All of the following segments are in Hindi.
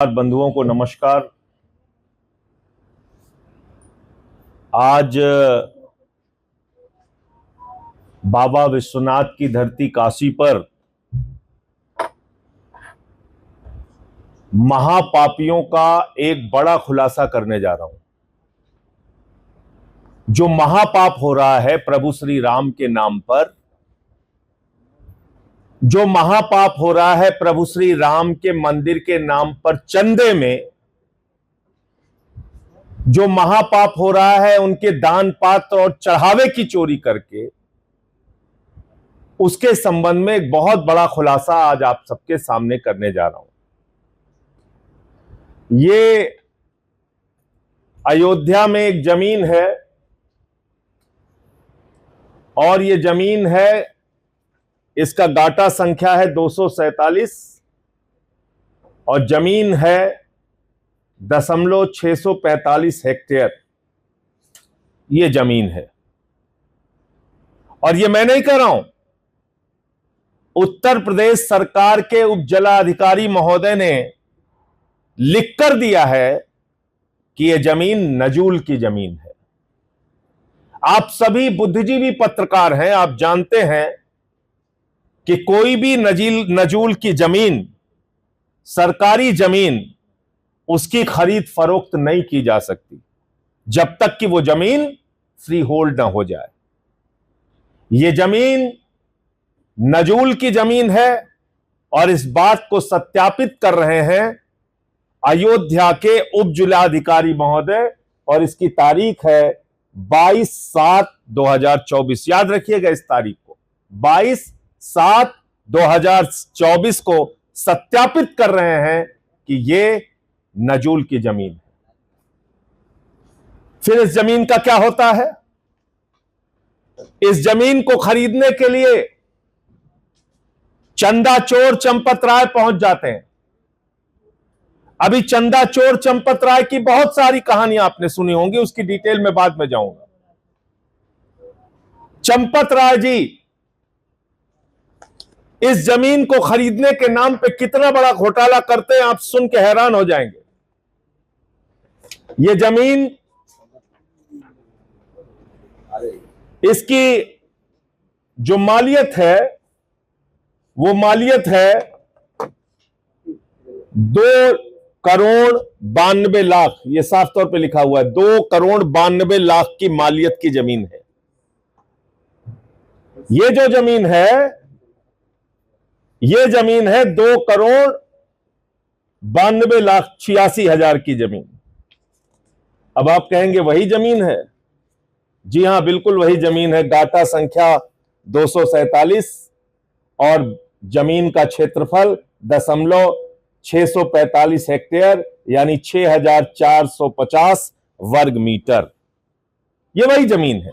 बंधुओं को नमस्कार। आज बाबा विश्वनाथ की धरती काशी पर महापापियों का एक बड़ा खुलासा करने जा रहा हूं। जो महापाप हो रहा है प्रभु श्री राम के नाम पर, जो महापाप हो रहा है प्रभु श्री राम के मंदिर के नाम पर चंदे में, जो महापाप हो रहा है उनके दान पात्र और चढ़ावे की चोरी करके, उसके संबंध में एक बहुत बड़ा खुलासा आज आप सबके सामने करने जा रहा हूं। ये अयोध्या में एक जमीन है और ये जमीन है, इसका गाटा संख्या है 247 और जमीन है 645 हेक्टेयर। ये जमीन है और ये मैं नहीं कह रहा हूं, उत्तर प्रदेश सरकार के उप जिलाधिकारी महोदय ने लिख कर दिया है कि यह जमीन नजूल की जमीन है। आप सभी बुद्धिजीवी पत्रकार हैं, आप जानते हैं कि कोई भी नजूल की जमीन, सरकारी जमीन, उसकी खरीद फरोख्त नहीं की जा सकती जब तक कि वो जमीन फ्री होल्ड ना हो जाए। ये जमीन नजूल की जमीन है और इस बात को सत्यापित कर रहे हैं अयोध्या के उप जिलाधिकारी महोदय, और इसकी तारीख है 22/7/2024। याद रखिएगा इस तारीख को, 22/7/2024 को सत्यापित कर रहे हैं कि यह नजूल की जमीन है। फिर इस जमीन का क्या होता है? इस जमीन को खरीदने के लिए चंदा चोर चंपत राय पहुंच जाते हैं। अभी चंदा चोर चंपत राय की बहुत सारी कहानियां आपने सुनी होंगी, उसकी डिटेल में बाद में जाऊंगा। चंपत राय जी इस जमीन को खरीदने के नाम पे कितना बड़ा घोटाला करते हैं, आप सुन के हैरान हो जाएंगे। ये जमीन, इसकी जो मालियत है वो मालियत है 2,92,00,000। ये साफ तौर पे लिखा हुआ है, 2,92,00,000 की मालियत की जमीन है। ये जो जमीन है, ये जमीन है 2,92,86,000 की जमीन। अब आप कहेंगे वही जमीन है? जी हां, बिल्कुल वही जमीन है। गाटा संख्या 247 और जमीन का क्षेत्रफल 645 हेक्टेयर यानी 6,450 वर्ग मीटर। यह वही जमीन है।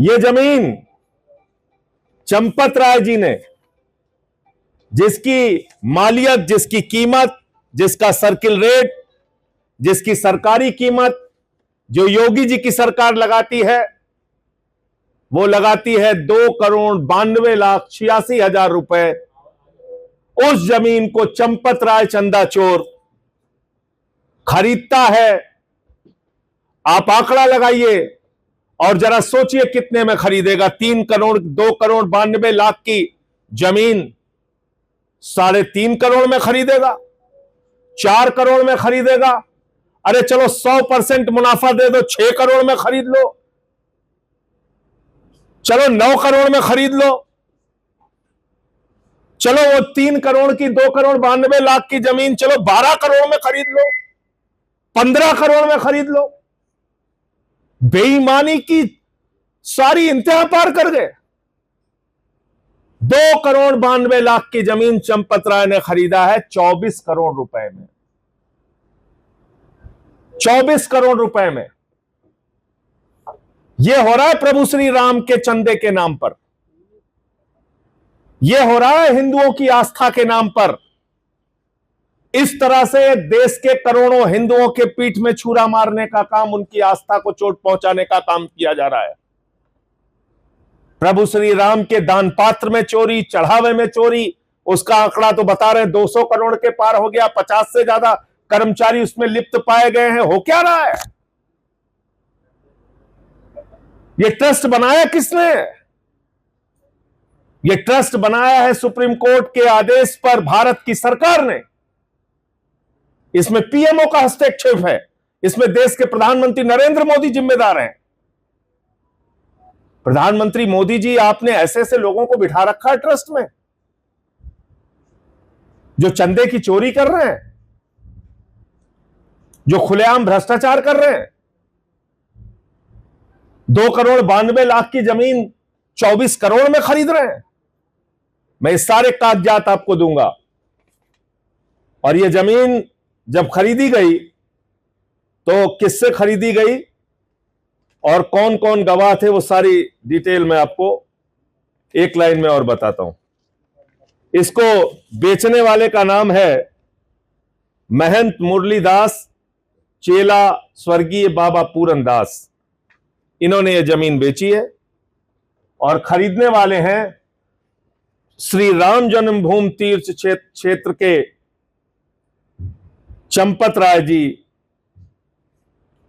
यह जमीन चंपत राय जी ने, जिसकी मालियत, जिसकी कीमत, जिसका सर्किल रेट, जिसकी सरकारी कीमत जो योगी जी की सरकार लगाती है, वो लगाती है 2,92,86,000 रुपए। उस जमीन को चंपत राय चंदा चोर खरीदता है। आप आंकड़ा लगाइए और जरा सोचिए कितने में खरीदेगा। 2,92,00,000 की जमीन 3.5 करोड़ में खरीदेगा, 4 करोड़ में खरीदेगा। अरे चलो 100% मुनाफा दे दो, 6 करोड़ में खरीद लो, चलो 9 करोड़ में खरीद लो, चलो वो 3 करोड़ की 2,92,00,000 की जमीन चलो 12 करोड़ में खरीद लो, 15 करोड़ में खरीद लो। बेईमानी की सारी इंतहा पार कर गए। 2,92,00,000 की जमीन चंपत राय ने खरीदा है 24 करोड़ रुपए में। 24 करोड़ रुपए में। यह हो रहा है प्रभु श्री राम के चंदे के नाम पर, यह हो रहा है हिंदुओं की आस्था के नाम पर। इस तरह से देश के करोड़ों हिंदुओं के पीठ में छुरा मारने का काम, उनकी आस्था को चोट पहुंचाने का काम किया जा रहा है। प्रभु श्री राम के दान पात्र में चोरी, चढ़ावे में चोरी, उसका आंकड़ा तो बता रहे हैं 200 करोड़ के पार हो गया, 50 से ज्यादा कर्मचारी उसमें लिप्त पाए गए हैं। हो क्या रहा है? ये ट्रस्ट बनाया किसने? ये ट्रस्ट बनाया है सुप्रीम कोर्ट के आदेश पर भारत की सरकार ने। इसमें पीएमओ का हस्तक्षेप है, इसमें देश के प्रधानमंत्री नरेंद्र मोदी जिम्मेदार हैं। प्रधानमंत्री मोदी जी, आपने ऐसे ऐसे लोगों को बिठा रखा है ट्रस्ट में जो चंदे की चोरी कर रहे हैं, जो खुलेआम भ्रष्टाचार कर रहे हैं। 2,92,00,000 की जमीन 24 करोड़ में खरीद रहे हैं। मैं इस सारे कागजात आपको दूंगा। और यह जमीन जब खरीदी गई तो किससे खरीदी गई और कौन कौन गवाह थे, वो सारी डिटेल मैं आपको एक लाइन में और बताता हूं। इसको बेचने वाले का नाम है महंत मुरलीदास, चेला स्वर्गीय बाबा पूरन दास। इन्होंने यह जमीन बेची है। और खरीदने वाले हैं श्री राम जन्मभूमि तीर्थ क्षेत्र के चंपत राय जी,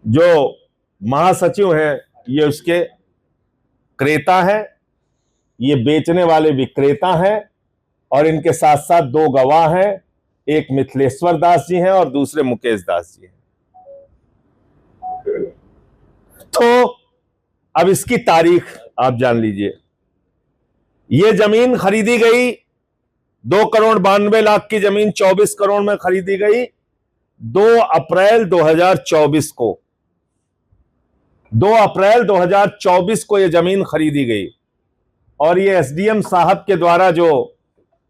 जो महासचिव हैं। ये उसके क्रेता हैं, ये बेचने वाले विक्रेता हैं। और इनके साथ साथ 2 गवाह हैं, एक मिथिलेश्वर दास जी हैं और दूसरे मुकेश दास जी हैं। तो अब इसकी तारीख आप जान लीजिए। यह जमीन खरीदी गई 2,92,00,000 की जमीन 24 करोड़ में खरीदी गई 2 अप्रैल 2024 को। 2 अप्रैल 2024 को यह जमीन खरीदी गई। और यह एसडीएम साहब के द्वारा जो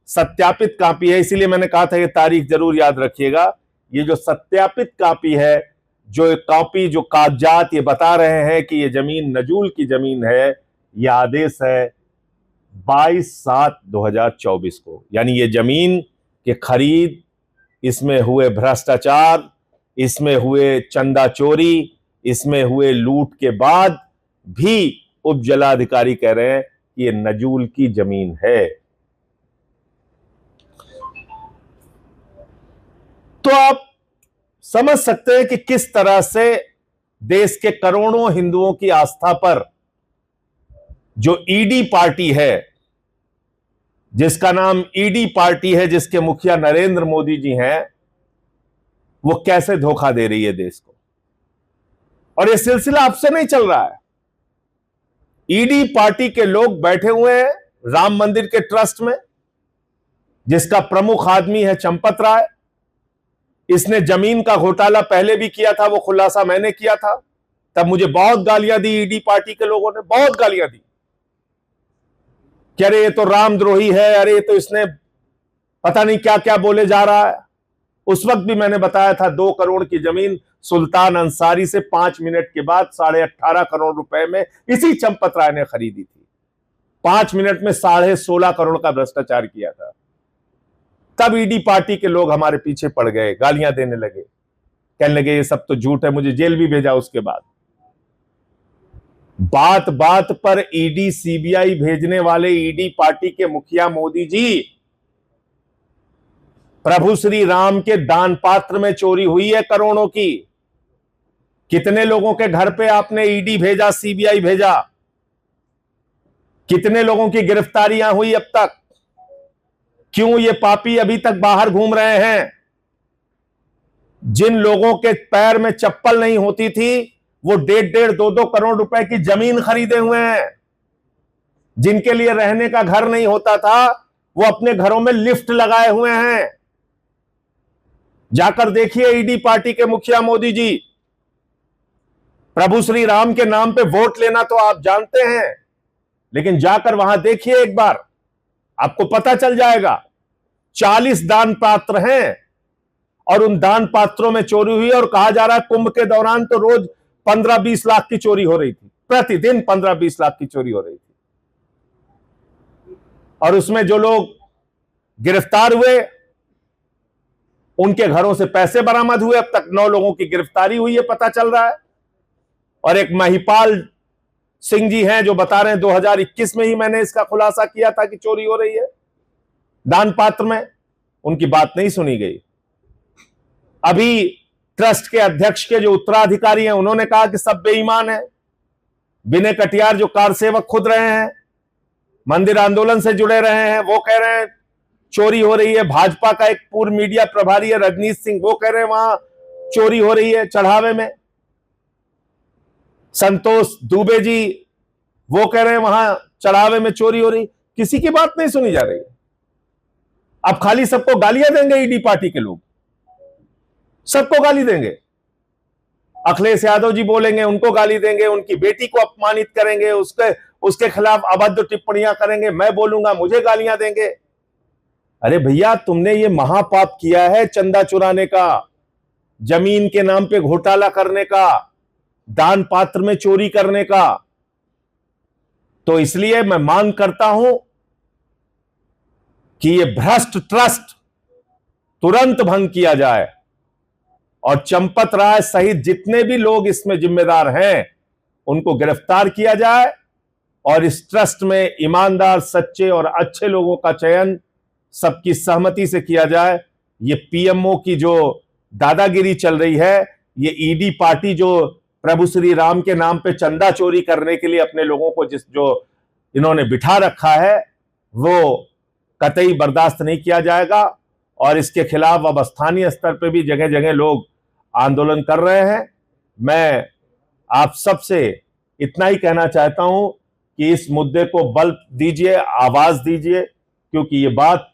सत्यापित कॉपी है, इसीलिए मैंने कहा था यह तारीख जरूर याद रखिएगा। ये जो सत्यापित कॉपी है, जो कॉपी, जो कागजात ये बता रहे हैं कि यह जमीन नजूल की जमीन है, यह आदेश है 22/7/2024 को। यानी ये जमीन के खरीद, इसमें हुए भ्रष्टाचार, इसमें हुए चंदा चोरी, इसमें हुए लूट के बाद भी उप जिलाधिकारी कह रहे हैं कि ये नजूल की जमीन है। तो आप समझ सकते हैं कि किस तरह से देश के करोड़ों हिंदुओं की आस्था पर जो ईडी पार्टी है, जिसका नाम ईडी पार्टी है, जिसके मुखिया नरेंद्र मोदी जी हैं, वो कैसे धोखा दे रही है देश को। और यह सिलसिला अब से नहीं चल रहा है। ईडी पार्टी के लोग बैठे हुए हैं राम मंदिर के ट्रस्ट में, जिसका प्रमुख आदमी है चंपत राय। इसने जमीन का घोटाला पहले भी किया था, वो खुलासा मैंने किया था। तब मुझे बहुत गालियां दी ईडी पार्टी के लोगों ने, बहुत गालियां दी कि अरे ये तो रामद्रोही है, अरे ये तो इसने पता नहीं क्या क्या बोले जा रहा है। उस वक्त भी मैंने बताया था 2 करोड़ की जमीन सुल्तान अंसारी से 5 मिनट के बाद 18.5 करोड़ रुपए में इसी चंपत राय ने खरीदी थी। 5 मिनट में 16.5 करोड़ का भ्रष्टाचार किया था। तब ईडी पार्टी के लोग हमारे पीछे पड़ गए, गालियां देने लगे, कहने लगे ये सब तो झूठ है। मुझे जेल भी भेजा उसके बाद। बात बात पर ईडी सीबीआई भेजने वाले ईडी पार्टी के मुखिया मोदी जी, प्रभु श्री राम के दान पात्र में चोरी हुई है करोड़ों की। कितने लोगों के घर पे आपने ईडी भेजा, सीबीआई भेजा? कितने लोगों की गिरफ्तारियां हुई अब तक? क्यों ये पापी अभी तक बाहर घूम रहे हैं? जिन लोगों के पैर में चप्पल नहीं होती थी, वो 1.5, 2 करोड़ रुपए की जमीन खरीदे हुए हैं। जिनके लिए रहने का घर नहीं होता था, वो अपने घरों में लिफ्ट लगाए हुए हैं। जाकर देखिए ईडी पार्टी के मुखिया मोदी जी। प्रभु श्री राम के नाम पे वोट लेना तो आप जानते हैं, लेकिन जाकर वहां देखिए एक बार, आपको पता चल जाएगा। 40 दान पात्र हैं और उन दान पात्रों में चोरी हुई। और कहा जा रहा है कुंभ के दौरान तो रोज 15-20 लाख की चोरी हो रही थी, प्रतिदिन 15-20 लाख की चोरी हो रही थी। और उसमें जो लोग गिरफ्तार हुए, उनके घरों से पैसे बरामद हुए। अब तक 9 लोगों की गिरफ्तारी हुई है, पता चल रहा है। और एक महिपाल सिंह जी हैं जो बता रहे हैं 2021 में ही मैंने इसका खुलासा किया था कि चोरी हो रही है। दान पात्र में उनकी बात नहीं सुनी गई। अभी ट्रस्ट के अध्यक्ष के जो उत्तराधिकारी हैं उन्होंने कहा कि सब बेईमान है। विनय कटियार जो कार सेवक खुद रहे हैं, मंदिर आंदोलन से जुड़े रहे हैं, वो कह रहे हैं चोरी हो रही है। भाजपा का एक पूर्व मीडिया प्रभारी है रजनीश सिंह, वो कह रहे हैं वहां चोरी हो रही है चढ़ावे में। संतोष दुबे जी वो कह रहे हैं वहां चढ़ावे में चोरी हो रही। किसी की बात नहीं सुनी जा रही है। अब खाली सबको गालियां देंगे ईडी पार्टी के लोग, सबको गाली देंगे। अखिलेश यादव जी बोलेंगे, उनको गाली देंगे, उनकी बेटी को अपमानित करेंगे, उसके खिलाफ अभद्र टिप्पणियां करेंगे। मैं बोलूंगा, मुझे गालियां देंगे। अरे भैया, तुमने ये महापाप किया है चंदा चुराने का, जमीन के नाम पे घोटाला करने का, दान पात्र में चोरी करने का। तो इसलिए मैं मांग करता हूं कि ये भ्रष्ट ट्रस्ट तुरंत भंग किया जाए और चंपत राय सहित जितने भी लोग इसमें जिम्मेदार हैं उनको गिरफ्तार किया जाए और इस ट्रस्ट में ईमानदार, सच्चे और अच्छे लोगों का चयन सबकी सहमति से किया जाए। ये पीएमओ की जो दादागिरी चल रही है, ये ईडी पार्टी जो प्रभु श्री राम के नाम पे चंदा चोरी करने के लिए अपने लोगों को जो इन्होंने बिठा रखा है, वो कतई बर्दाश्त नहीं किया जाएगा। और इसके खिलाफ अब स्थानीय स्तर पे भी जगह जगह लोग आंदोलन कर रहे हैं। मैं आप सबसे इतना ही कहना चाहता हूं कि इस मुद्दे को बल दीजिए, आवाज दीजिए, क्योंकि ये बात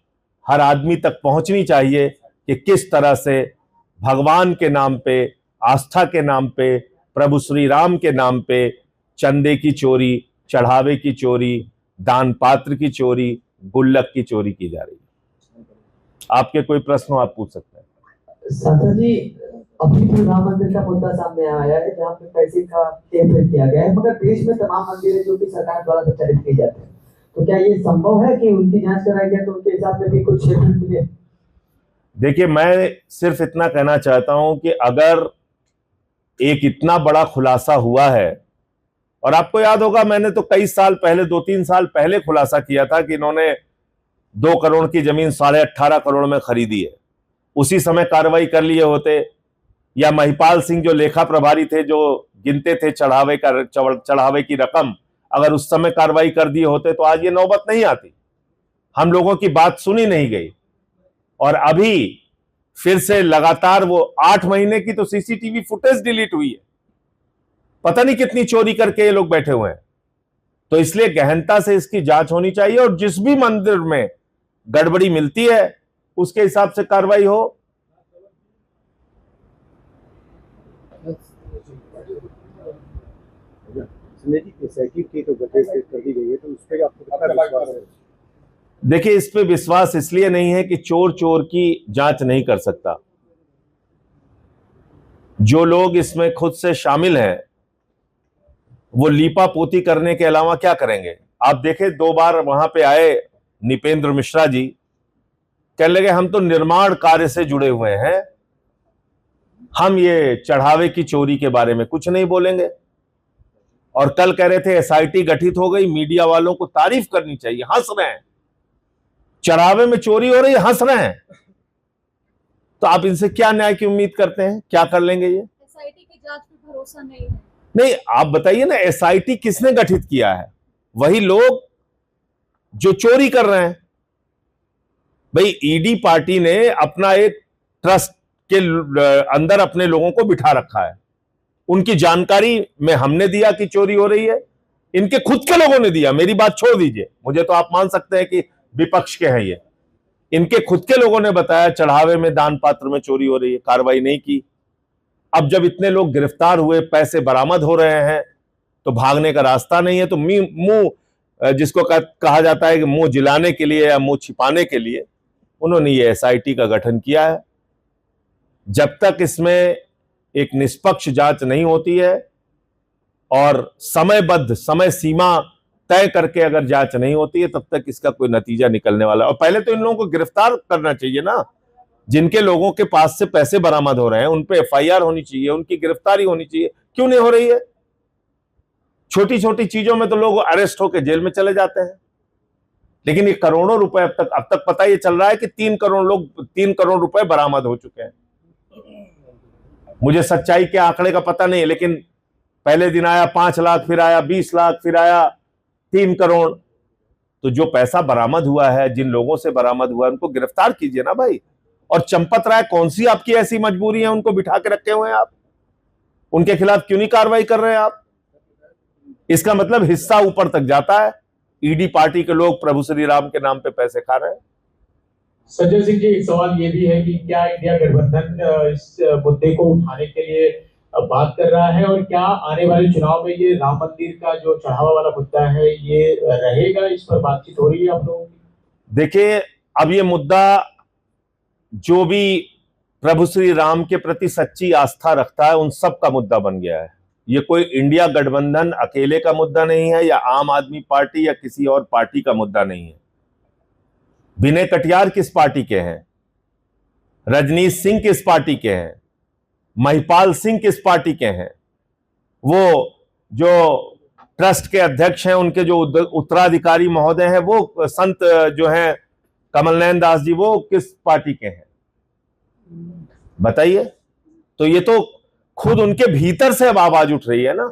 हर आदमी तक पहुंचनी चाहिए कि किस तरह से भगवान के नाम पे, आस्था के नाम पे, प्रभु श्री राम के नाम पे चंदे की चोरी, चढ़ावे की चोरी, दान पात्र की चोरी, गुल्लक की चोरी की जा रही है। आपके कोई प्रश्न हो आप पूछ सकते हैं। साथा जी, अभी जो राम मंदिर का मुद्दा सामने आया है जहाँ पे पैसे का हेरफेर किया गया है, मगर देश में तमाम मंदिर है जो कि सरकार द्वारा संचालित किए जाते हैं, तो क्या ये संभव है कि उनकी जांच कराई जाए तो उनके हिसाब से भी कुछ हेरफेर मिले? देखिए, मैं सिर्फ इतना कहना चाहता हूं कि अगर एक इतना बड़ा खुलासा हुआ है, और आपको याद होगा मैंने तो कई साल पहले, 2-3 साल पहले खुलासा किया था कि इन्होंने 2 करोड़ की जमीन 18.5 करोड़ में खरीदी है। उसी समय कार्रवाई कर लिए होते, या महिपाल सिंह जो लेखा प्रभारी थे, जो गिनते थे चढ़ावे की रकम, अगर उस समय कार्रवाई कर दिए होते तो आज ये नौबत नहीं आती। हम लोगों की बात सुनी नहीं गई। और अभी फिर से लगातार वो 8 महीने की तो सीसीटीवी फुटेज डिलीट हुई है। पता नहीं कितनी चोरी करके ये लोग बैठे हुए हैं। तो इसलिए गहनता से इसकी जांच होनी चाहिए और जिस भी मंदिर में गड़बड़ी मिलती है उसके हिसाब से कार्रवाई हो। देखिए, इस पे विश्वास इसलिए नहीं है कि चोर चोर की जांच नहीं कर सकता। जो लोग इसमें खुद से शामिल हैं वो लीपा पोती करने के अलावा क्या करेंगे। आप देखें, 2 बार वहां पे आए निपेंद्र मिश्रा जी, कहने लगे हम तो निर्माण कार्य से जुड़े हुए हैं, हम ये चढ़ावे की चोरी के बारे में कुछ नहीं बोलेंगे। और कल कह रहे थे एसआईटी गठित हो गई, मीडिया वालों को तारीफ करनी चाहिए। हंस रहे हैं, चढ़ावे में चोरी हो रही है, हंस रहे हैं। तो आप इनसे क्या न्याय की उम्मीद करते हैं? क्या कर लेंगे ये? एसआईटी की जांच पे भरोसा नहीं है। नहीं, आप बताइए ना, एसआईटी किसने गठित किया है? वही लोग जो चोरी कर रहे हैं। भाई, ईडी पार्टी ने अपना एक ट्रस्ट के अंदर अपने लोगों को बिठा रखा है। उनकी जानकारी में हमने दिया कि चोरी हो रही है, इनके खुद के लोगों ने दिया। मेरी बात छोड़ दीजिए, मुझे तो आप मान सकते हैं कि विपक्ष के हैं ये। इनके खुद के लोगों ने बताया चढ़ावे में, दान पात्र में चोरी हो रही है, कार्रवाई नहीं की। अब जब इतने लोग गिरफ्तार हुए, पैसे बरामद हो रहे हैं, तो भागने का रास्ता नहीं है। तो मुंह जिसको कहा जाता है कि मुंह जिलाने के लिए या मुंह छिपाने के लिए उन्होंने ये एसआईटी का गठन किया है। जब तक इसमें एक निष्पक्ष जांच नहीं होती है और समयबद्ध, समय सीमा तय करके अगर जांच नहीं होती है, तब तक इसका कोई नतीजा निकलने वाला है। और पहले तो इन लोगों को गिरफ्तार करना चाहिए ना। जिनके लोगों के पास से पैसे बरामद हो रहे हैं उन पे एफआईआर होनी चाहिए, उनकी गिरफ्तारी होनी चाहिए। क्यों नहीं हो रही है? छोटी छोटी चीजों में तो लोग अरेस्ट होकर जेल में चले जाते हैं, लेकिन ये करोड़ों रुपए अब तक पता ये चल रहा है कि 3 करोड़ रुपए बरामद हो चुके हैं। मुझे सच्चाई के आंकड़े का पता नहीं है, लेकिन पहले दिन आया 5 लाख, फिर आया 20 लाख, फिर आया 3 करोड़। तो जो पैसा बरामद हुआ है, जिन लोगों से बरामद हुआ है, उनको गिरफ्तार कीजिए ना भाई। और चंपत राय, कौन सी आपकी ऐसी मजबूरी है उनको बिठा के रखे हुए हैं आप? उनके खिलाफ क्यों नहीं कार्रवाई कर रहे हैं आप? इसका मतलब हिस्सा ऊपर तक जाता है। ईडी पार्टी के लोग प्रभु श्री राम के नाम पे पैसे खा रहे हैं। सज्जन सिंह जी, एक सवाल ये भी है कि क्या इंडिया गठबंधन इस मुद्दे को उठाने के लिए बात कर रहा है, और क्या आने वाले चुनाव में ये राम मंदिर का जो चढ़ावा वाला मुद्दा है ये रहेगा? इस पर बातचीत हो रही है आप लोगों की? देखिए, अब ये मुद्दा, जो भी प्रभु श्री राम के प्रति सच्ची आस्था रखता है, उन सब का मुद्दा बन गया है। ये कोई इंडिया गठबंधन अकेले का मुद्दा नहीं है, या आम आदमी पार्टी या किसी और पार्टी का मुद्दा नहीं है। विनय कटियार किस पार्टी के हैं? रजनीश सिंह किस पार्टी के हैं? महिपाल सिंह किस पार्टी के हैं? वो जो ट्रस्ट के अध्यक्ष हैं, उनके जो उत्तराधिकारी महोदय हैं, वो संत जो हैं कमलनयन दास जी, वो किस पार्टी के हैं? बताइए। तो ये तो खुद उनके भीतर से अब आवाज उठ रही है ना।